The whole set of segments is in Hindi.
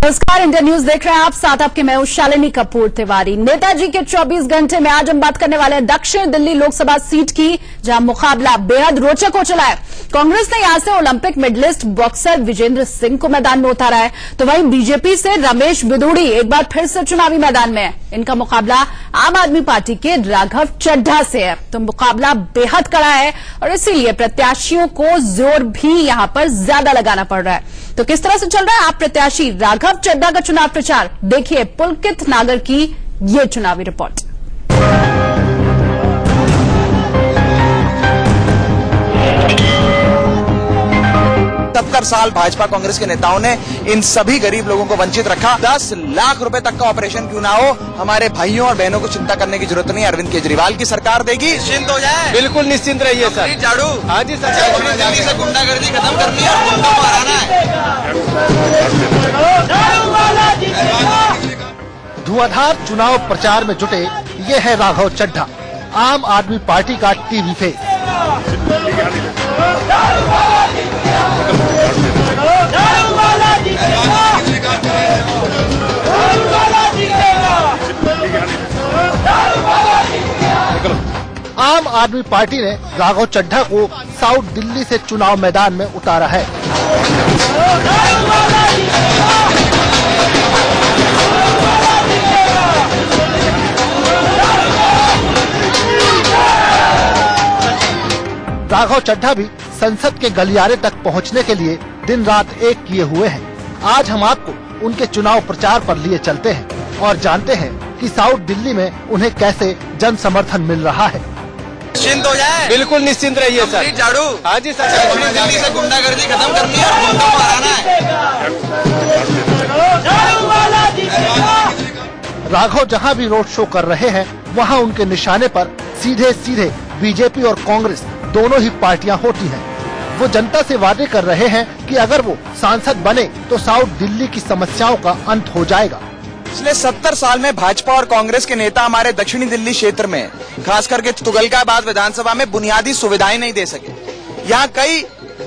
नमस्कार, इंडिया न्यूज देख रहे हैं आप। साथ आपके मैं हूं शालिनी कपूर तिवारी। नेताजी के 24 घंटे में आज हम बात करने वाले हैं दक्षिण दिल्ली लोकसभा सीट की, जहां मुकाबला बेहद रोचक हो चला है। कांग्रेस ने यहां से Olympic medallist boxer Vijender Singh को मैदान में उतारा है, तो वहीं बीजेपी से रमेश बिदूड़ी एक बार फिर से चुनावी मैदान में है। इनका मुकाबला आम आदमी पार्टी के राघव चड्ढा से है, तो मुकाबला बेहद कड़ा है और इसीलिए प्रत्याशियों को जोर भी यहां पर ज्यादा लगाना पड़ रहा है। तो किस तरह से चल रहा है आप प्रत्याशी राघव चड्ढा का चुनाव प्रचार, देखिए पुलकित नागर की ये चुनावी रिपोर्ट। 70 साल भाजपा कांग्रेस के नेताओं ने इन सभी गरीब लोगों को वंचित रखा। 10 लाख रुपए तक का ऑपरेशन क्यों ना हो, हमारे भाइयों और बहनों को चिंता करने की जरूरत नहीं। अरविंद केजरीवाल की सरकार देगी, निश्चिंत हो जाए। बिल्कुल निश्चिंत रहिए सर। झाड़ू, हाँ जी सर। दिल्ली से गुंडागर्दी खत्म करनी है और गुंडों को हराना है। धुआंधार चुनाव प्रचार में जुटे ये है राघव चड्ढा, आम आदमी पार्टी का टीवी फेस। आम आदमी पार्टी ने राघव चड्ढा को साउथ दिल्ली से चुनाव मैदान में उतारा है। राघव चड्ढा भी संसद के गलियारे तक पहुंचने के लिए दिन रात एक किए हुए हैं। आज हम आपको उनके चुनाव प्रचार पर लिए चलते हैं और जानते हैं कि साउथ दिल्ली में उन्हें कैसे जन समर्थन मिल रहा है। निश्चिंत हो जाए। बिल्कुल निश्चिंत रहिए सर। झाड़ू, हाँ जी सर। दिल्ली से गुंडागर्दी खत्म करनी है और गुंडों को हराना है। राघव जहां भी रोड शो कर रहे हैं, वहां उनके निशाने पर सीधे सीधे बीजेपी और कांग्रेस दोनों ही पार्टियां होती हैं। वो जनता से वादे कर रहे हैं कि अगर वो सांसद बने तो साउथ दिल्ली की समस्याओं का अंत हो जाएगा। पिछले 70 साल में भाजपा और कांग्रेस के नेता हमारे दक्षिणी दिल्ली क्षेत्र में, खास करके तुगलकाबाद विधानसभा में बुनियादी सुविधाएं नहीं दे सके। यहाँ कई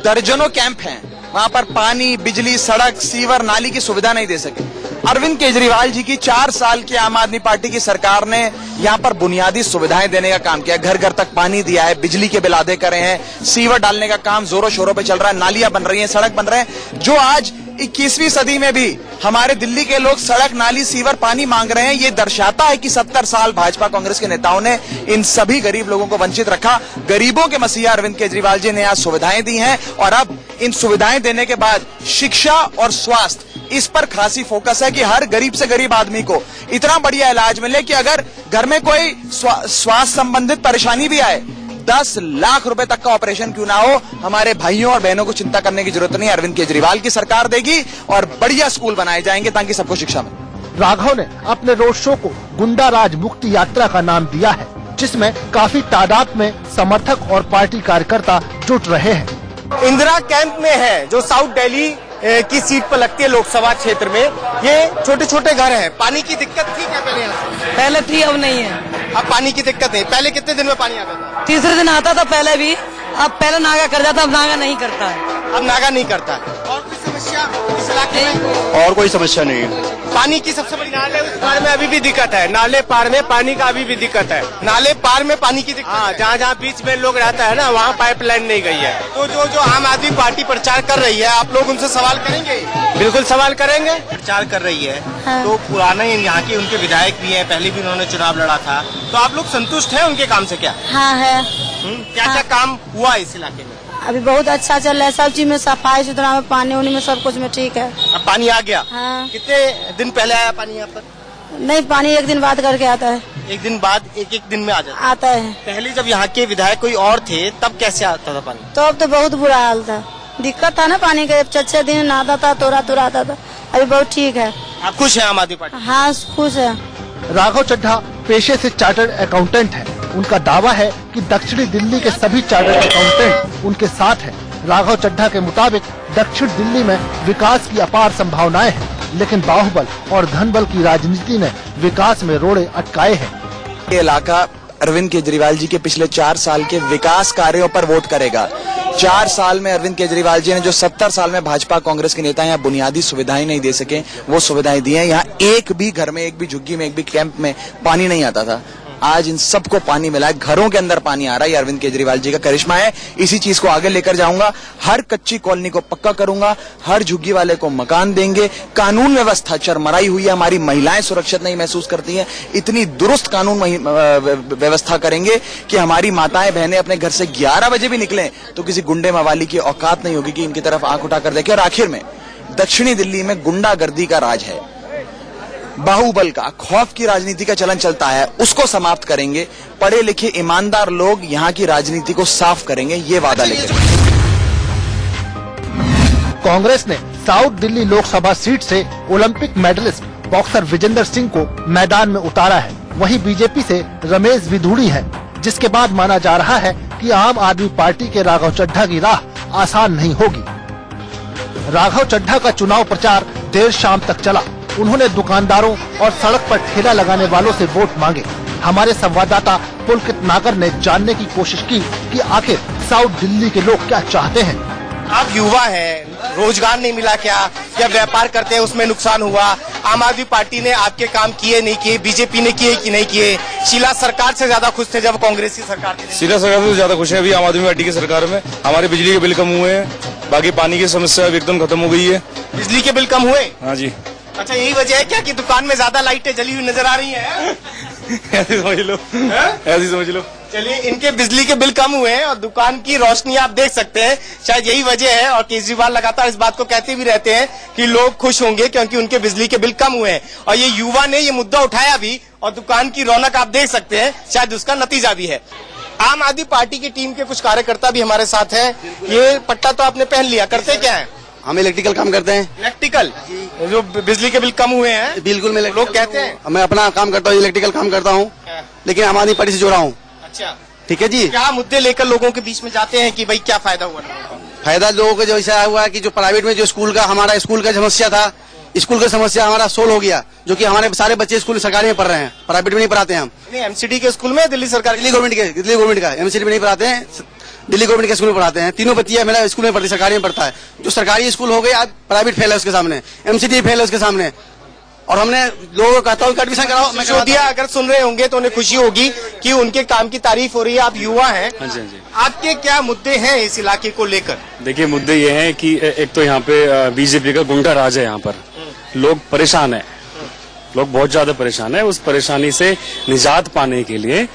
दर्जनों कैंप हैं, वहाँ पर पानी, बिजली, सड़क, सीवर, नाली की सुविधा नहीं दे सके। अरविंद केजरीवाल जी की 4 साल की आम आदमी पार्टी की सरकार ने यहाँ पर बुनियादी सुविधाएं देने का काम किया। घर घर तक पानी दिया है, बिजली के बिल आदे करे हैं, सीवर डालने का काम जोरों शोरों पे चल रहा है, नालियां बन रही हैं, सड़क बन रहे हैं। जो आज 21वीं सदी में भी हमारे दिल्ली के लोग सड़क, नाली, सीवर, पानी मांग रहे हैं, ये दर्शाता है कि 70 साल भाजपा कांग्रेस के नेताओं ने इन सभी गरीब लोगों को वंचित रखा। गरीबों के मसीहा अरविंद केजरीवाल जी ने आज सुविधाएं दी हैं और अब इन सुविधाएं देने के बाद शिक्षा और स्वास्थ्य, इस पर खासी फोकस है कि हर गरीब से गरीब आदमी को इतना बढ़िया इलाज मिले कि अगर घर में कोई स्वास्थ्य संबंधित परेशानी भी आए, 10 लाख रुपए तक का ऑपरेशन क्यों ना हो, हमारे भाइयों और बहनों को चिंता करने की जरूरत नहीं। अरविंद केजरीवाल की सरकार देगी और बढ़िया स्कूल बनाए जाएंगे ताकि सबको शिक्षा मिले। राघव ने अपने रोड शो को गुंडा राज मुक्ति यात्रा का नाम दिया है, जिसमें काफी तादाद में समर्थक और पार्टी कार्यकर्ता जुट रहे हैं। इंदिरा कैंप में है, जो साउथ दिल्ली की सीट पर लगती है लोकसभा क्षेत्र में। ये छोटे छोटे घर हैं। पानी की दिक्कत थी क्या पहले यहाँ से? पहले थी, अब नहीं है। अब पानी की दिक्कत है। पहले कितने दिन में पानी आता था? तीसरे दिन आता था पहले भी, अब पहले नागा कर जाता, अब नागा नहीं करता है। अब नागा नहीं करता। और कोई समस्या इस इलाके में? और कोई समस्या नहीं है। पानी की सबसे बड़ी, नाले पार में अभी भी दिक्कत है। नाले पार में पानी का अभी भी दिक्कत है। नाले पार में पानी की दिक्कत। हाँ, जहाँ जहाँ बीच में लोग रहता है ना, वहाँ पाइपलाइन नहीं गई है। तो जो आम आदमी पार्टी प्रचार कर रही है, आप लोग उनसे सवाल करेंगे? बिल्कुल सवाल करेंगे। प्रचार कर रही है। हाँ। तो पुराने यहाँ के उनके विधायक भी है, पहले भी उन्होंने चुनाव लड़ा था। तो आप लोग संतुष्ट हैं उनके काम से क्या? हाँ है। क्या क्या काम हुआ इस इलाके में? अभी बहुत अच्छा चल रहा है, सब चीज में सफाई सुथरा में, पानी उनी में, सब कुछ में ठीक है। अब पानी आ गया? हाँ। कितने दिन पहले आया पानी यहाँ पर? नहीं, पानी एक दिन बाद करके आता है। एक दिन बाद, एक दिन में आ जाता? आता है। पहले जब यहाँ के विधायक कोई और थे, तब कैसे आता था पानी? तो अब तो बहुत बुरा हाल था, दिक्कत था ना पानी का। 6 दिन आता था, तोरा आता था। अभी बहुत ठीक है। आप खुश हैं आम आदमी पार्टी? हाँ, खुश है। राघव चड्ढा पेशे से चार्टर्ड अकाउंटेंट है। उनका दावा है कि दक्षिणी दिल्ली के सभी चार्टर्ड अकाउंटेंट उनके साथ हैं। राघव चड्ढा के मुताबिक दक्षिण दिल्ली में विकास की अपार संभावनाएं हैं, लेकिन बाहुबल और धनबल की राजनीति ने विकास में रोड़े अटकाए हैं। ये इलाका अरविंद केजरीवाल जी के पिछले 4 साल के विकास कार्यों पर वोट करेगा। 4 साल में अरविंद केजरीवाल जी ने जो 70 साल में भाजपा कांग्रेस के नेता यहाँ बुनियादी सुविधाएं नहीं दे सके, वो सुविधाएं दी हैं। यहाँ एक भी घर में, एक भी झुग्गी में, एक भी कैंप में पानी नहीं आता था। आज इन सबको पानी मिला है, घरों के अंदर पानी आ रहा है। ये अरविंद केजरीवाल जी का करिश्मा है। इसी चीज को आगे लेकर जाऊंगा। हर कच्ची कॉलोनी को पक्का करूंगा, हर झुग्गी वाले को मकान देंगे। कानून व्यवस्था चरमराई हुई है, हमारी महिलाएं सुरक्षित नहीं महसूस करती हैं। इतनी दुरुस्त कानून व्यवस्था करेंगे कि हमारी माताएं बहनें अपने घर से 11 बजे भी निकलें तो किसी गुंडे मवाली की औकात नहीं होगी कि इनकी तरफ आंख उठाकर देखे। और आखिर में दक्षिणी दिल्ली में गुंडागर्दी का राज है, बाहुबल का, खौफ की राजनीति का चलन चलता है, उसको समाप्त करेंगे। पढ़े लिखे ईमानदार लोग यहाँ की राजनीति को साफ करेंगे, ये वादा लेकर। कांग्रेस ने साउथ दिल्ली लोकसभा सीट से Olympic medallist boxer Vijender Singh को मैदान में उतारा है। वहीं बीजेपी से रमेश विधूड़ी है, जिसके बाद माना जा रहा है कि आम आदमी पार्टी के राघव चड्ढा की राह आसान नहीं होगी। राघव चड्ढा का चुनाव प्रचार देर शाम तक चला। उन्होंने दुकानदारों और सड़क पर ठेला लगाने वालों से वोट मांगे। हमारे संवाददाता पुलकित नागर ने जानने की कोशिश की कि आखिर साउथ दिल्ली के लोग क्या चाहते हैं। आप युवा हैं, रोजगार नहीं मिला क्या, या व्यापार करते हैं उसमें नुकसान हुआ? आम आदमी पार्टी ने आपके काम किए नहीं किए, बीजेपी ने किए कि नहीं किए? शीला सरकार से ज्यादा खुश थे जब कांग्रेस की सरकार थी? शीला सरकार से ज्यादा खुश है अभी आम आदमी पार्टी की सरकार में। हमारे बिजली के बिल कम हुए हैं, बाकी पानी की समस्या एकदम खत्म हो गई है। बिजली के बिल कम हुए? हाँ जी। अच्छा, यही वजह है क्या कि दुकान में ज्यादा लाइटें जली हुई नजर आ रही हैं? ऐसे समझ लो, ऐसे समझ लो। चलिए, इनके बिजली के बिल कम हुए हैं और दुकान की रोशनी आप देख सकते हैं, शायद यही वजह है। और केजरीवाल लगातार इस बात को कहते भी रहते हैं कि लोग खुश होंगे क्योंकि उनके बिजली के बिल कम हुए हैं। और ये युवा ने ये मुद्दा उठाया भी, और दुकान की रौनक आप देख सकते हैं, शायद उसका नतीजा भी है। आम आदमी पार्टी की टीम के कुछ कार्यकर्ता भी हमारे साथ हैं। ये पट्टा तो आपने पहन लिया, करते क्या है? हम इलेक्ट्रिकल काम करते हैं। इलेक्ट्रिकल, जो बिजली के बिल कम हुए हैं? बिल्कुल, मैं लोग कहते हैं। मैं अपना काम करता हूँ, इलेक्ट्रिकल काम करता हूँ, लेकिन आम आदमी पार्टी से जुड़ा हूँ। अच्छा, ठीक है जी। क्या मुद्दे लेकर लोगों के बीच में जाते हैं कि भाई क्या फायदा हुआ? फायदा लोगों को जो ऐसा हुआ कि जो प्राइवेट में जो स्कूल का हमारा स्कूल का समस्या था, स्कूल का समस्या हमारा सोल्व हो गया, जो कि हमारे सारे बच्चे स्कूल सरकारी में पढ़ रहे हैं, प्राइवेट में नहीं पढ़ाते हैं हम। एमसीडी के स्कूल में, दिल्ली सरकार, दिल्ली गवर्नमेंट का एमसीडी में नहीं पढ़ाते हैं, दिल्ली गवर्नमेंट के स्कूल में पढ़ाते हैं। तीनों बच्चियां मेरा स्कूल में पढ़ती, सरकारी में पढ़ता है। जो सरकारी स्कूल हो गए आज प्राइवेट फेल है उसके सामने, एमसीडी फेल है उसके सामने। और हमने लोगों को कहता हूँ एडमिशन कराओ। मैं सिसोदिया अगर सुन रहे होंगे तो उन्हें खुशी होगी कि उनके काम की तारीफ हो रही है। आप युवा हैं, आपके क्या मुद्दे हैं इस इलाके को लेकर? देखिए, मुद्दे ये हैं कि एक तो यहाँ पे बीजेपी का गुंडा राज है। यहाँ पर लोग परेशान है, लोग बहुत ज्यादा परेशान है। उस परेशानी से निजात पाने के लिए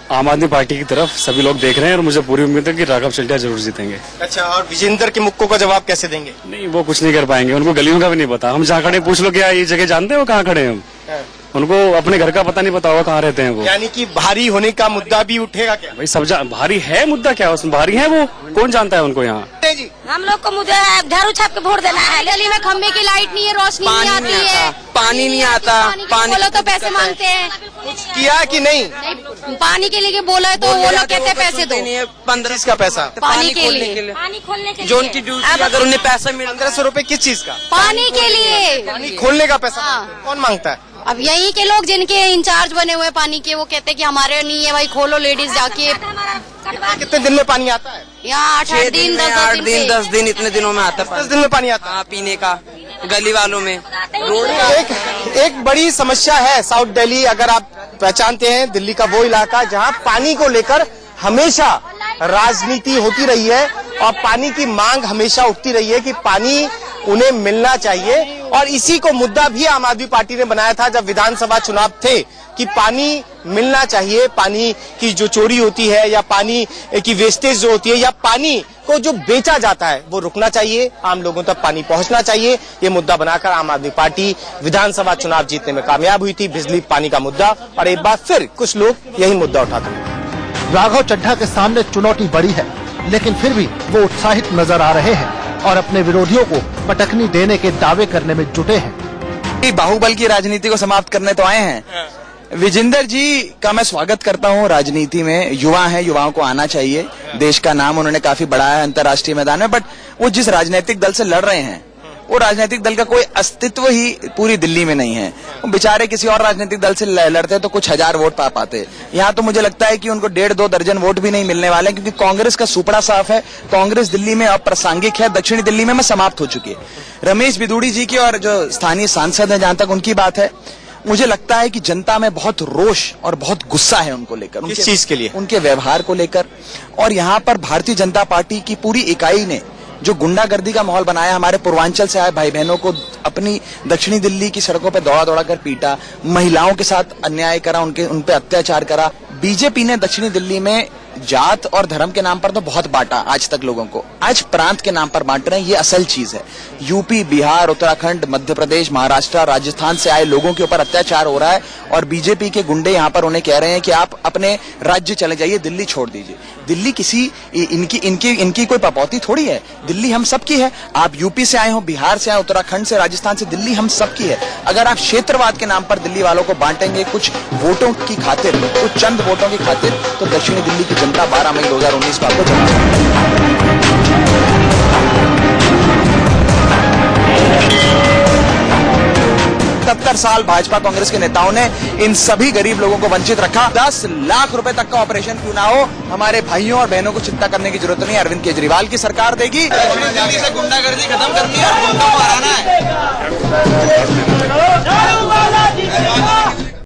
आम आदमी पार्टी की तरफ सभी लोग देख रहे हैं और मुझे पूरी उम्मीद है कि राघव चड्ढा जरूर जीतेंगे। अच्छा, और विजेंदर के मुक्कों का जवाब कैसे देंगे? नहीं, वो कुछ नहीं कर पाएंगे, उनको गलियों का भी नहीं पता। हम जहाँ खड़े पूछ लो, क्या ये जगह जानते हैं वो कहाँ खड़े हैं? हम उनको अपने घर का पता नहीं पता होगा कहाँ रहते हैं वो। यानी कि भारी होने का मुद्दा भी उठेगा क्या? भाई सब भारी है, मुद्दा क्या उसमें भारी है, वो कौन जानता है उनको यहाँ? जी, हम लोग को मुझे झाड़ू छाप के वोट देना है। गली में खम्बे की लाइट नहीं है, रोशनी नहीं आती है, पानी नहीं आता। पानी बोलो तो पैसे मांगते हैं। कुछ किया कि नहीं? पानी के लिए बोला है तो वो लोग कहते हैं पैसे दो। 15 का पैसा पानी के लिए, पानी खोलने के लिए, जो उनकी ड्यूटी अगर उन्हें पैसा मिल 1500 रुपए किस चीज का? पानी के लिए, पानी खोलने का पैसा। हाँ। कौन मांगता है? अब यही के लोग जिनके इंचार्ज बने हुए पानी के, वो कहते हैं कि हमारे नहीं है भाई, खोलो लेडीज जाके। कितने दिन में पानी आता है? यहाँ 8 दिन 10 दिन इतने दिनों में आता है। 10 दिन में पानी आता है पीने का, गली वालों में। एक बड़ी समस्या है साउथ दिल्ली। अगर आप पहचानते हैं, दिल्ली का वो इलाका जहां पानी को लेकर हमेशा राजनीति होती रही है और पानी की मांग हमेशा उठती रही है कि पानी उन्हें मिलना चाहिए। और इसी को मुद्दा भी आम आदमी पार्टी ने बनाया था जब विधानसभा चुनाव थे कि पानी मिलना चाहिए, पानी की जो चोरी होती है या पानी की वेस्टेज जो होती है या पानी को जो बेचा जाता है वो रुकना चाहिए, आम लोगों तक पानी पहुंचना चाहिए। ये मुद्दा बनाकर आम आदमी पार्टी विधानसभा चुनाव जीतने में कामयाब हुई थी, बिजली पानी का मुद्दा। और एक बार फिर कुछ लोग यही मुद्दा उठाते हैं। राघव चड्ढा के सामने चुनौती बड़ी है, लेकिन फिर भी वो उत्साहित नजर आ रहे हैं और अपने विरोधियों को पटकनी देने के दावे करने में जुटे हैं। बाहुबल की राजनीति को समाप्त करने तो आए हैं। विजेंदर जी का मैं स्वागत करता हूं राजनीति में। युवा हैं, युवाओं को आना चाहिए। देश का नाम उन्होंने काफी बढ़ाया है अंतर्राष्ट्रीय मैदान में, बट वो जिस राजनीतिक दल से लड़ रहे हैं वो राजनीतिक दल का कोई अस्तित्व ही पूरी दिल्ली में नहीं है। वो बेचारे किसी और राजनीतिक दल से लड़ते तो कुछ हजार वोट पा पाते। यहाँ तो मुझे लगता है कि उनको 1.5-2 दर्जन वोट भी नहीं मिलने वाले, क्योंकि कांग्रेस का सुपड़ा साफ है। कांग्रेस दिल्ली में अप्रासंगिक है, दक्षिणी दिल्ली में समाप्त हो चुकी है। रमेश बिदूड़ी जी की और जो स्थानीय सांसद है, जहां तक उनकी बात है, मुझे लगता है कि जनता में बहुत रोष और बहुत गुस्सा है उनको लेकर। किस चीज के लिए? उनके व्यवहार को लेकर। और यहाँ पर भारतीय जनता पार्टी की पूरी इकाई ने जो गुंडागर्दी का माहौल बनाया, हमारे पूर्वांचल से आए भाई बहनों को अपनी दक्षिणी दिल्ली की सड़कों पर दौड़ा दौड़ा कर पीटा, महिलाओं के साथ अन्याय करा, उन पे अत्याचार करा। बीजेपी ने दक्षिणी दिल्ली में जात और धर्म के नाम पर तो बहुत बांटा आज तक लोगों को, आज प्रांत के नाम पर बांट रहे हैं। ये असल चीज है। यूपी, बिहार, उत्तराखंड, मध्य प्रदेश, महाराष्ट्र, राजस्थान से आए लोगों के ऊपर अत्याचार हो रहा है और बीजेपी के गुंडे यहाँ पर उन्हें कह रहे हैं कि आप अपने राज्य चले जाइए, दिल्ली छोड़ दीजिए। दिल्ली किसी इनकी कोई पपौती थोड़ी है। दिल्ली हम सबकी है। आप यूपी से आए हो, बिहार से आए, उत्तराखंड से, राजस्थान से, दिल्ली हम सबकी है। अगर आप क्षेत्रवाद के नाम पर दिल्ली वालों को बांटेंगे कुछ वोटों की खातिर, कुछ चंद वोटों की खातिर, तो दक्षिणी दिल्ली की जनता 12 मई 2019 को आपको जवाब 70 साल भाजपा कांग्रेस के नेताओं ने इन सभी गरीब लोगों को वंचित रखा। 10 लाख रुपए तक का ऑपरेशन क्यों ना हो, हमारे भाइयों और बहनों को चिंता करने की जरूरत नहीं। अरविंद केजरीवाल की सरकार देगी। दक्षिणी दिल्ली से गुंडागर्दी खत्म